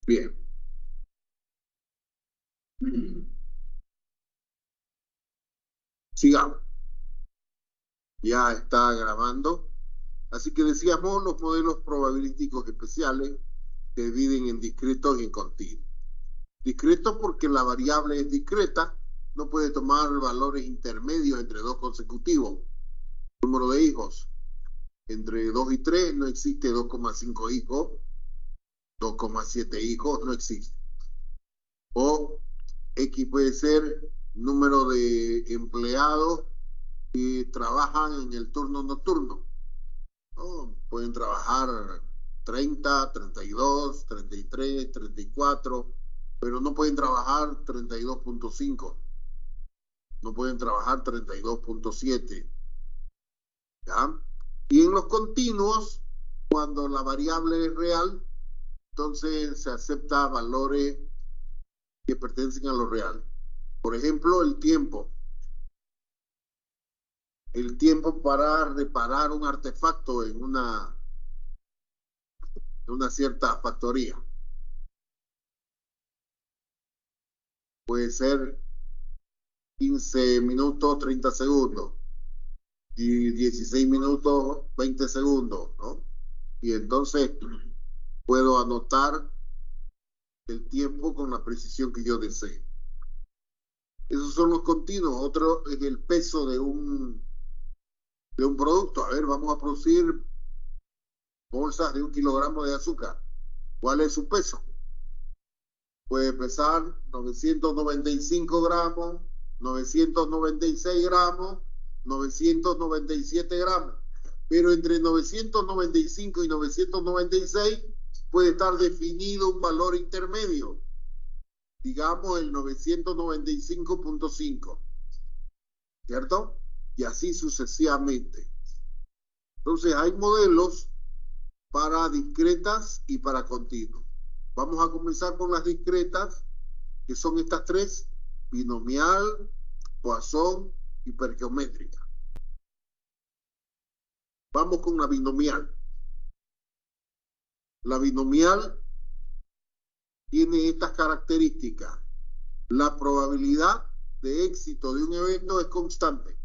Bien. Sigamos. Ya está grabando. Así que decíamos, los modelos probabilísticos especiales se dividen en discretos y en continuos. Discretos porque la variable es discreta, no puede tomar valores intermedios entre dos consecutivos. Número de hijos. Entre 2 y 3 no existe 2,5 hijos, 2,7 hijos no existe. O X puede ser número de empleados que trabajan en el turno nocturno. ¿No? Pueden trabajar 30, 32, 33, 34, pero no pueden trabajar 32,5, no pueden trabajar 32,7. ¿Ya? Y en los continuos, cuando la variable es real, entonces se acepta valores que pertenecen a lo real. Por ejemplo, el tiempo. El tiempo para reparar un artefacto en una cierta factoría. Puede ser 15 minutos, 30 segundos. Y 16 minutos, 20 segundos, ¿no? Y entonces puedo anotar el tiempo con la precisión que yo desee. Esos son los continuos. Otro es el peso de un producto. A ver, vamos a producir bolsas de 1 kilogramo de azúcar. ¿Cuál es su peso? Puede pesar 995 gramos, 996 gramos, 997 gramos. Pero entre 995 y 996 puede estar definido un valor intermedio, digamos el 995,5, ¿cierto? Y así sucesivamente. Entonces hay modelos para discretas y para continuos. Vamos a comenzar con las discretas, que son estas tres: binomial, Poisson, hipergeométrica. Vamos con la binomial. La binomial tiene estas características. La probabilidad de éxito de un evento es constante.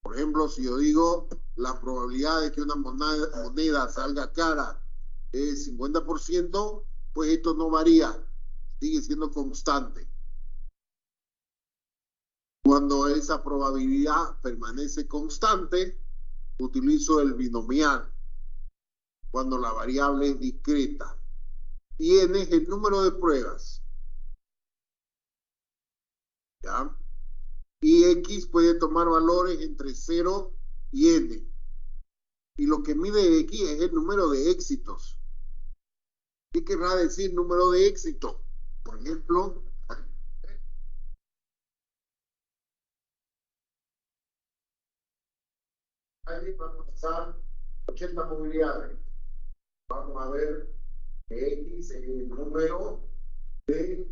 Por ejemplo, si yo digo la probabilidad de que una moneda salga cara es 50%, pues esto no varía, sigue siendo constante. Cuando esa probabilidad permanece constante, utilizo el binomial. Cuando la variable es discreta. Y n es el número de pruebas. ¿Ya? Y x puede tomar valores entre 0 y n. Y lo que mide x es el número de éxitos. ¿Qué querrá decir número de éxito? Por ejemplo, ahí vamos a pasar 80 movilidades. Vamos a ver que x es el número de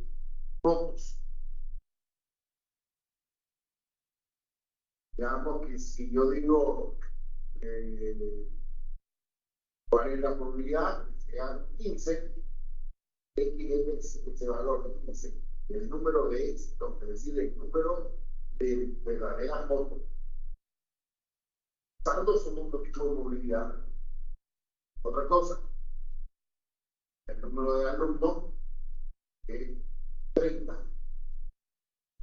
fotos. Digamos que si yo digo cuál es la probabilidad, que sea 15, x es ese valor de 15, el número de éxito, es decir, el número de verdaderas fotos. Usando su número de movilidad. Otra cosa, el número de alumnos es 30.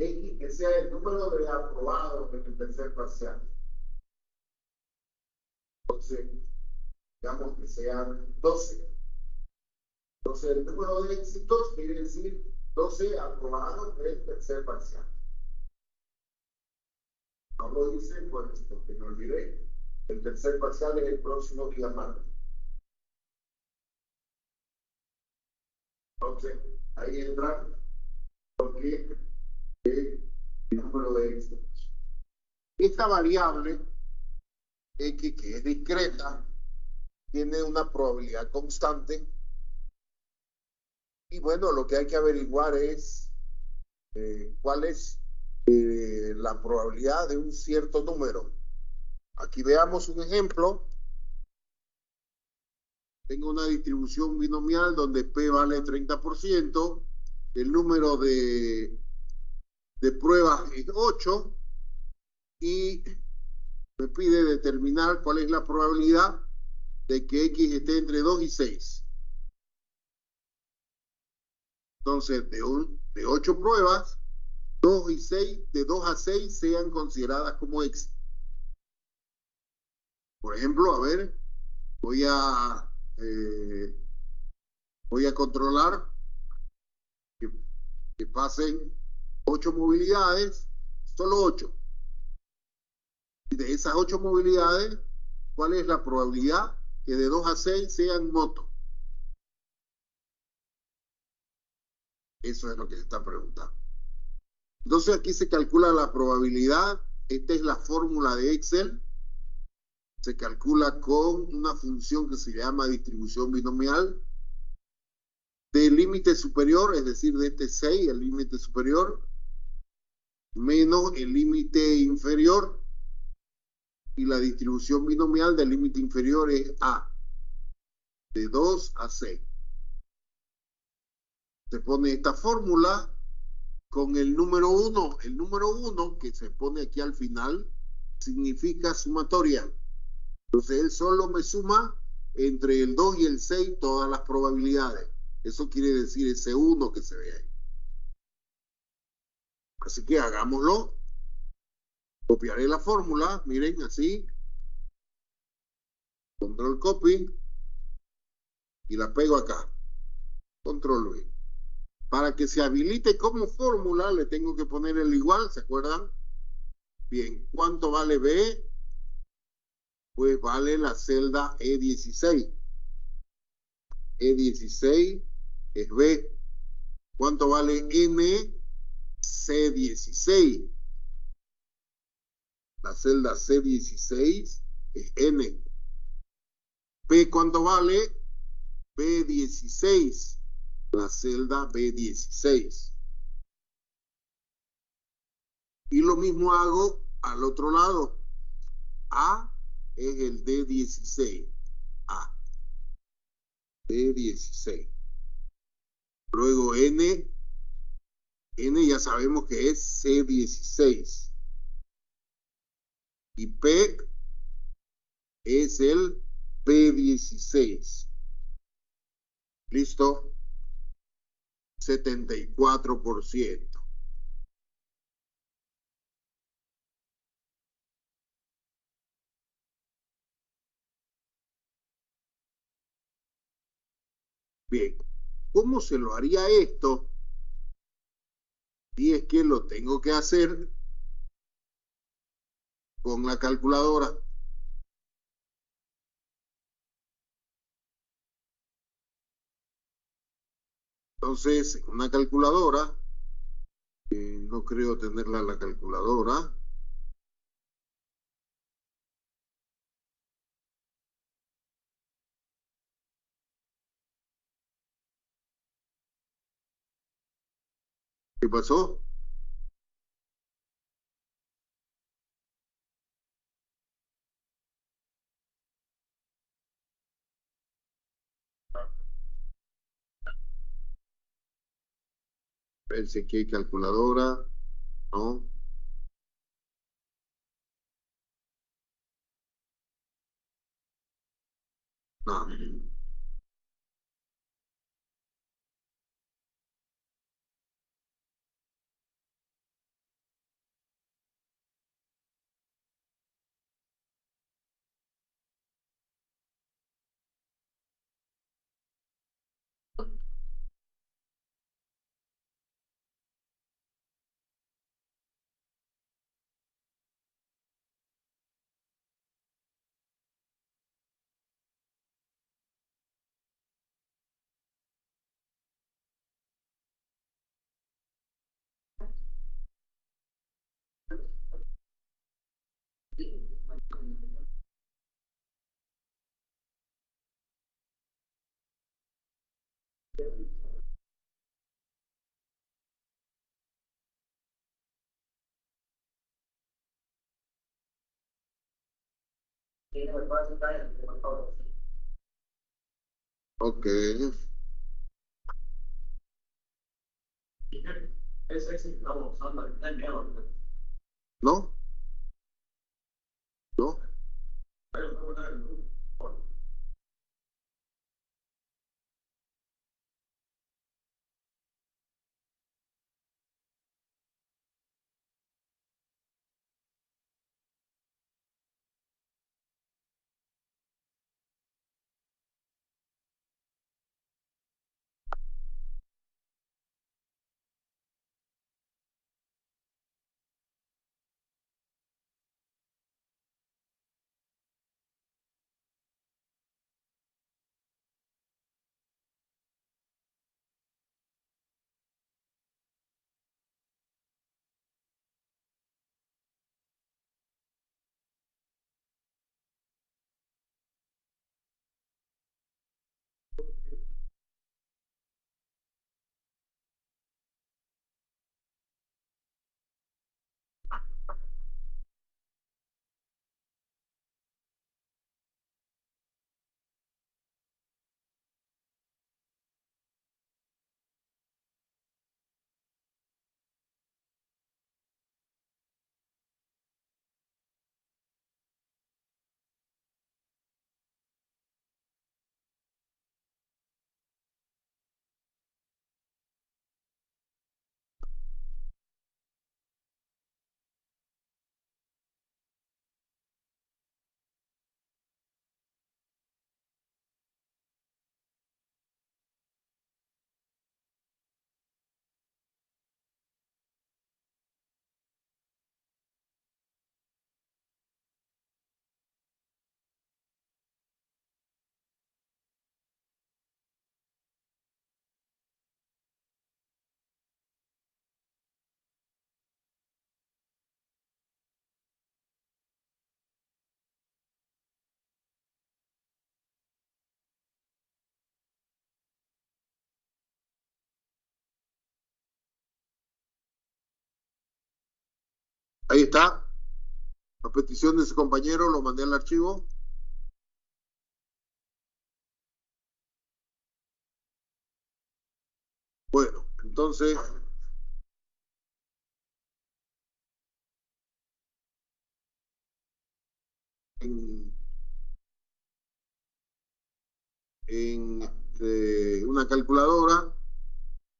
X que sea el número de aprobados en el tercer parcial. Entonces, digamos que sean 12. Entonces, el número de éxitos quiere decir 12 aprobados en el tercer parcial. No lo hice, pues, porque me olvidé. El tercer parcial es el próximo día martes. Entonces, ahí entran que el número de extremos. Esta variable X, que es discreta, tiene una probabilidad constante. Y bueno, lo que hay que averiguar es cuál es la probabilidad de un cierto número. Aquí veamos un ejemplo. Tengo una distribución binomial donde P vale 30%. El número de pruebas es 8. Y me pide determinar cuál es la probabilidad de que X esté entre 2 y 6. Entonces, de 8 pruebas, 2 y 6, de 2 a 6 sean consideradas como X. Por ejemplo, a ver, voy a, eh, voy a controlar que, que pasen 8 movilidades, solo 8. Y de esas 8 movilidades, ¿cuál es la probabilidad que de 2 a 6 sean motos? Eso es lo que se está preguntando. Entonces aquí se calcula la probabilidad. Esta es la fórmula de Excel. Se calcula con una función que se llama distribución binomial del límite superior, es decir, de este 6, el límite superior, menos el límite inferior, y la distribución binomial del límite inferior es A, de 2 a 6. Se pone esta fórmula con el número 1. El número 1 que se pone aquí al final significa sumatoria. Entonces él solo me suma entre el 2 y el 6 todas las probabilidades. Eso quiere decir ese 1 que se ve ahí. Así que hagámoslo. Copiaré la fórmula, miren, así. Control copy y la pego acá. Control V. Para que se habilite como fórmula, le tengo que poner el igual, ¿se acuerdan? Bien, ¿cuánto vale B? Pues vale la celda E16. E16 es B. ¿Cuánto vale N? C16. La celda C16 es N. P, ¿cuánto vale? B16. La celda B16. Y lo mismo hago al otro lado. A es el D16. A. D16. Luego N. N ya sabemos que es C16. Y P es el P16. ¿Listo? 74%. Bien, ¿cómo se lo haría esto? Y es que lo tengo que hacer con la calculadora. Entonces, en una calculadora, no creo tenerla en la calculadora. ¿Qué pasó? Pensé que hay calculadora. No. No. Ok. ¿No? ¿No? Ahí está. A petición de ese compañero lo mandé al archivo. Bueno, entonces en, en una calculadora,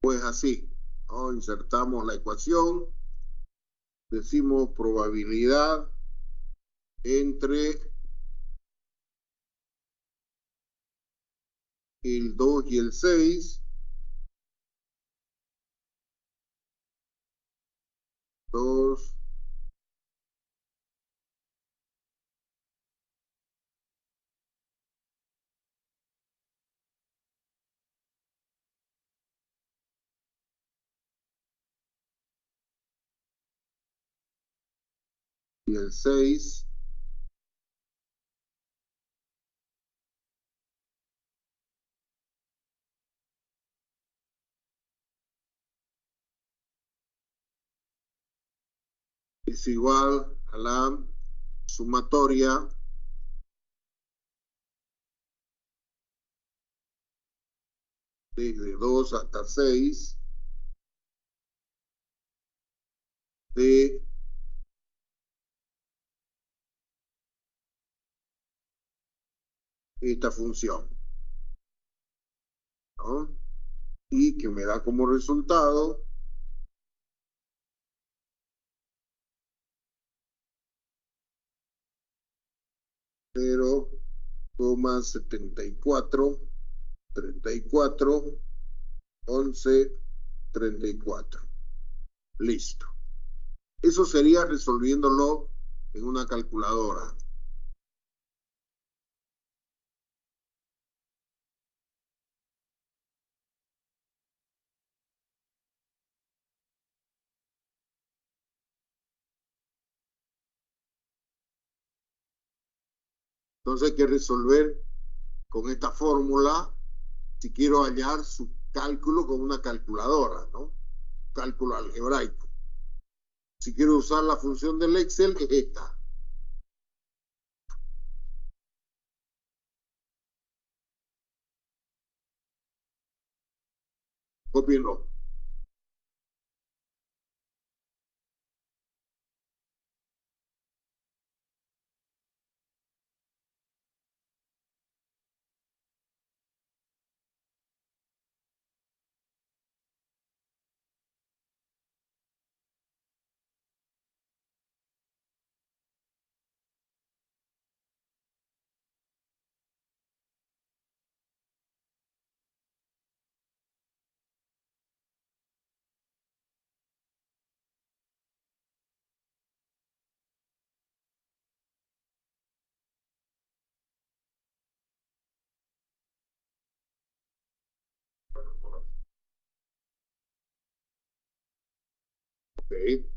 pues así, ¿no? Insertamos la ecuación, decimos probabilidad entre el 2 y el 6, 2 y el 6 es igual a la sumatoria desde 2 hasta 6 de esta función, ¿no? Y que me da como resultado 0,74, 34, 11, 34. Listo. Eso sería resolviéndolo en una calculadora. Entonces hay que resolver con esta fórmula si quiero hallar su cálculo con una calculadora, ¿no? Cálculo algebraico. Si quiero usar la función del Excel, es esta. Cópienlo. Ok.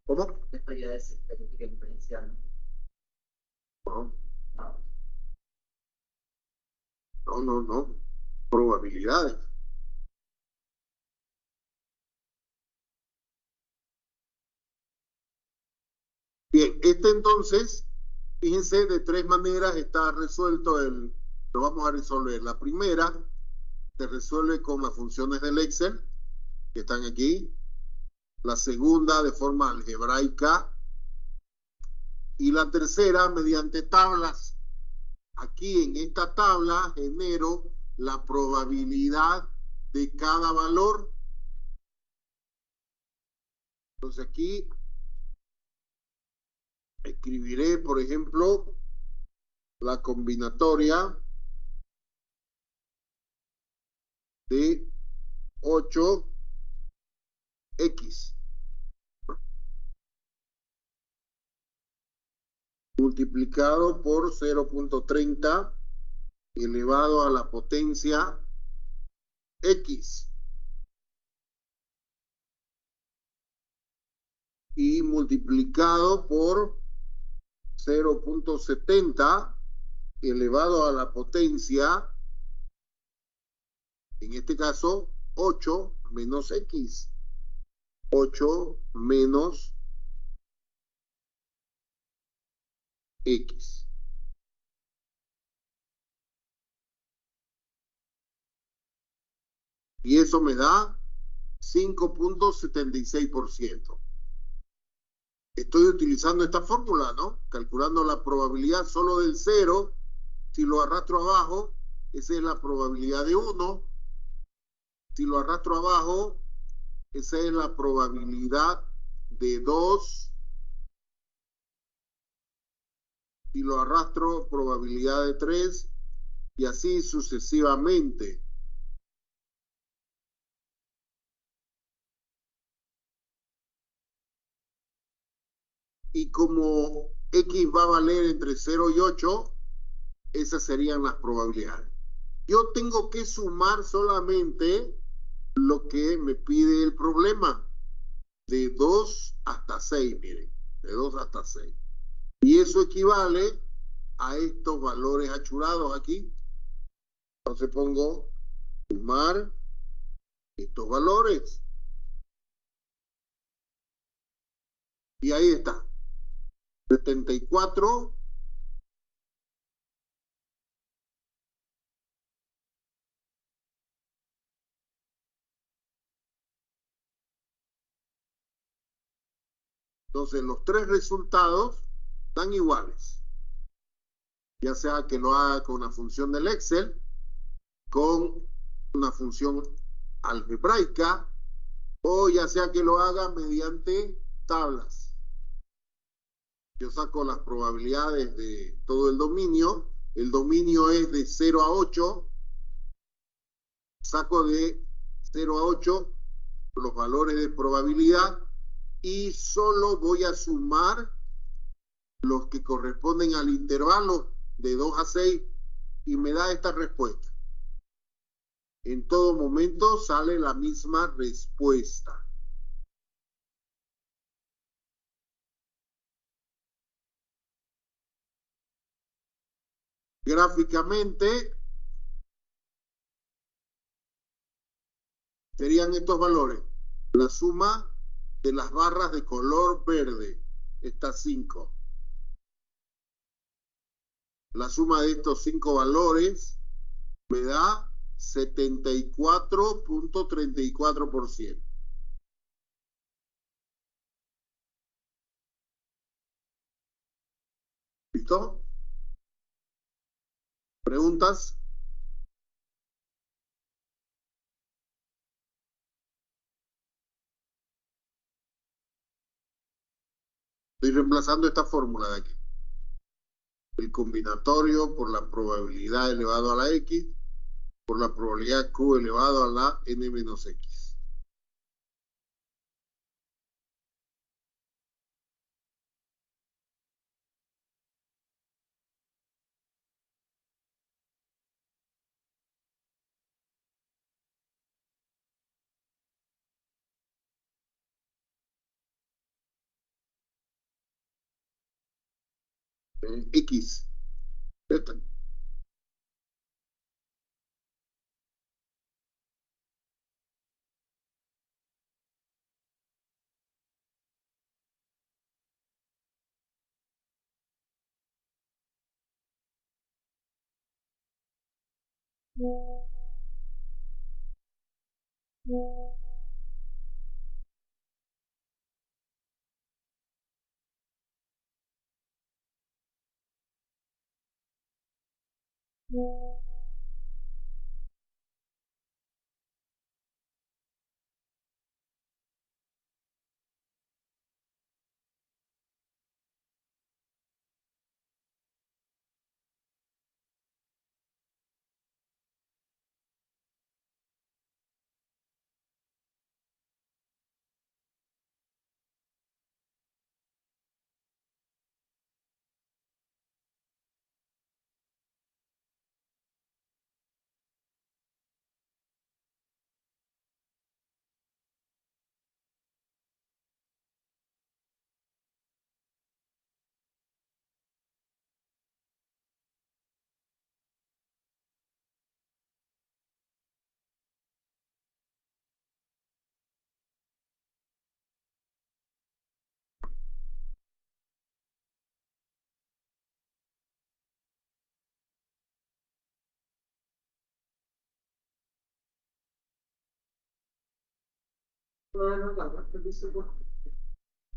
¿Cómo? Esto ya es estadística diferencial. No, No. no. Probabilidades. Bien, este entonces, fíjense, de tres maneras está resuelto lo vamos a resolver. La primera se resuelve con las funciones del Excel, que están aquí. La segunda de forma algebraica. Y la tercera mediante tablas. Aquí en esta tabla genero la probabilidad de cada valor. Entonces aquí escribiré, por ejemplo, la combinatoria de 8x multiplicado por 0.30 elevado a la potencia x y multiplicado por 0.70 elevado a la potencia, en este caso, 8 menos x. 8 menos x. Y eso me da 5,76%. Estoy utilizando esta fórmula, ¿no? Calculando la probabilidad solo del 0. Si lo arrastro abajo, esa es la probabilidad de 1. Si lo arrastro abajo, esa es la probabilidad de 2. Si lo arrastro, probabilidad de 3. Y así sucesivamente. Y como X va a valer entre 0 y 8, esas serían las probabilidades. Yo tengo que sumar solamente lo que me pide el problema, de 2 hasta 6, miren, de 2 hasta 6. Y eso equivale a estos valores achurados aquí. Entonces pongo sumar estos valores. Y ahí está. 74. Entonces los tres resultados dan iguales. Ya sea que lo haga con una función del Excel, con una función algebraica, o ya sea que lo haga mediante tablas. Yo saco las probabilidades de todo el dominio. El dominio es de 0 a 8. Saco de 0 a 8 los valores de probabilidad y solo voy a sumar los que corresponden al intervalo de 2 a 6 y me da esta respuesta. En todo momento sale la misma respuesta. Gráficamente serían estos valores. La suma de las barras de color verde, estas 5. La suma de estos 5 valores me da 74,34%. ¿Listo? ¿Preguntas? Estoy reemplazando esta fórmula de aquí. El combinatorio por la probabilidad elevado a la X por la probabilidad Q elevado a la N menos X. X. Esta.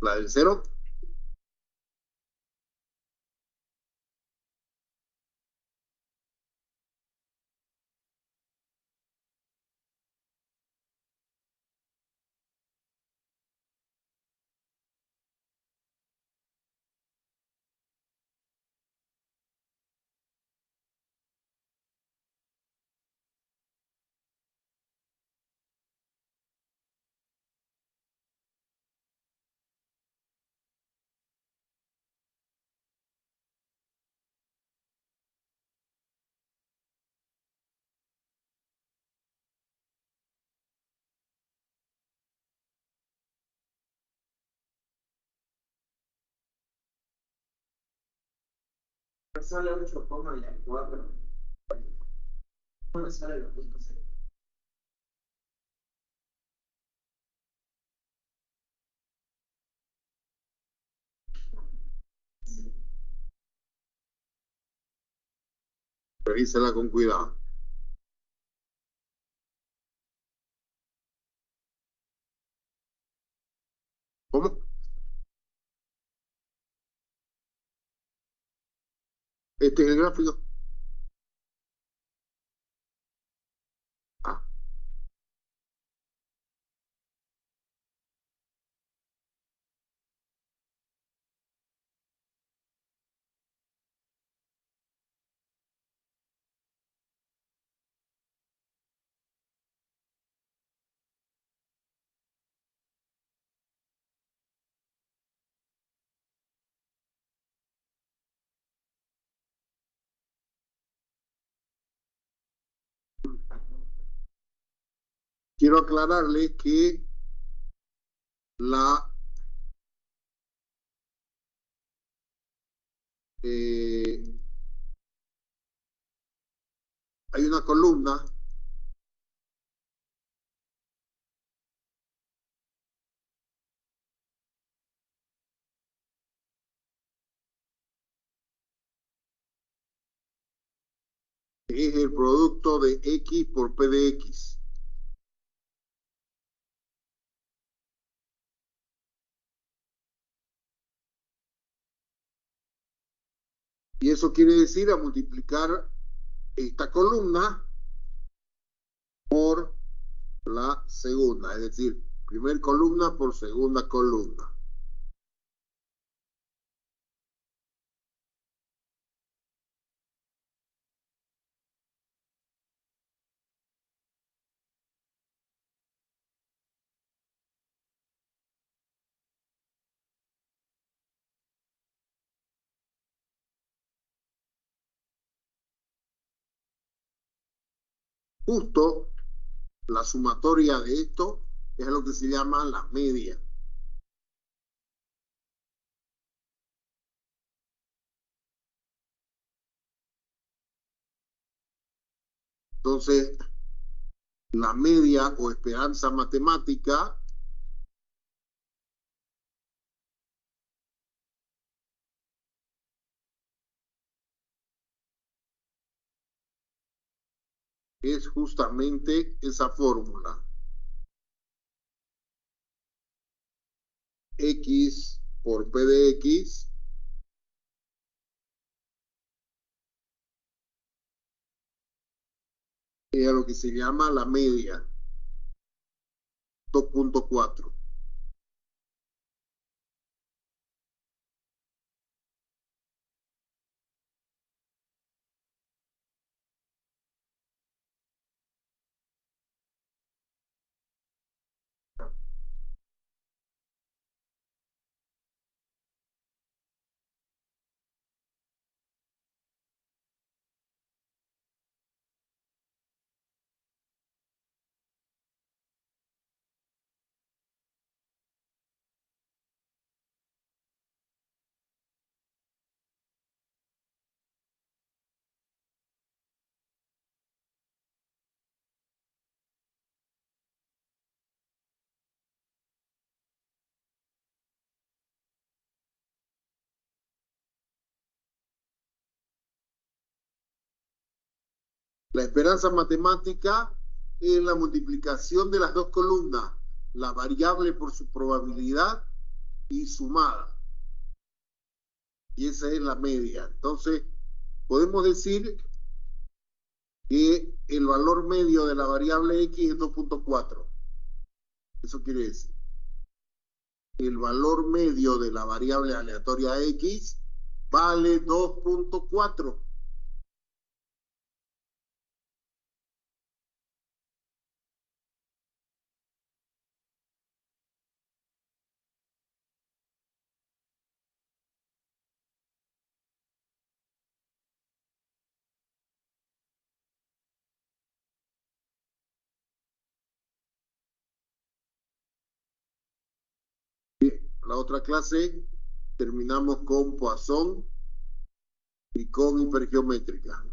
La del cero. Sale 8,4. ¿Cómo sale los puntos? Revísela con cuidado. ¿Cómo? Este es el gráfico. Ah, quiero aclararle que la hay una columna que es el producto de X por P de X. Y eso quiere decir a multiplicar esta columna por la segunda, es decir, primer columna por segunda columna. Justo la sumatoria de esto es lo que se llama la media. Entonces, la media o esperanza matemática es justamente esa fórmula. X por P de X es a lo que se llama la media, 2.4. La esperanza matemática es la multiplicación de las dos columnas. la variable por su probabilidad y sumada. Y esa es la media. Entonces, podemos decir que el valor medio de la variable X es 2.4. Eso quiere decir, el valor medio de la variable aleatoria X vale 2.4. La otra clase terminamos con Poisson y con hipergeométrica.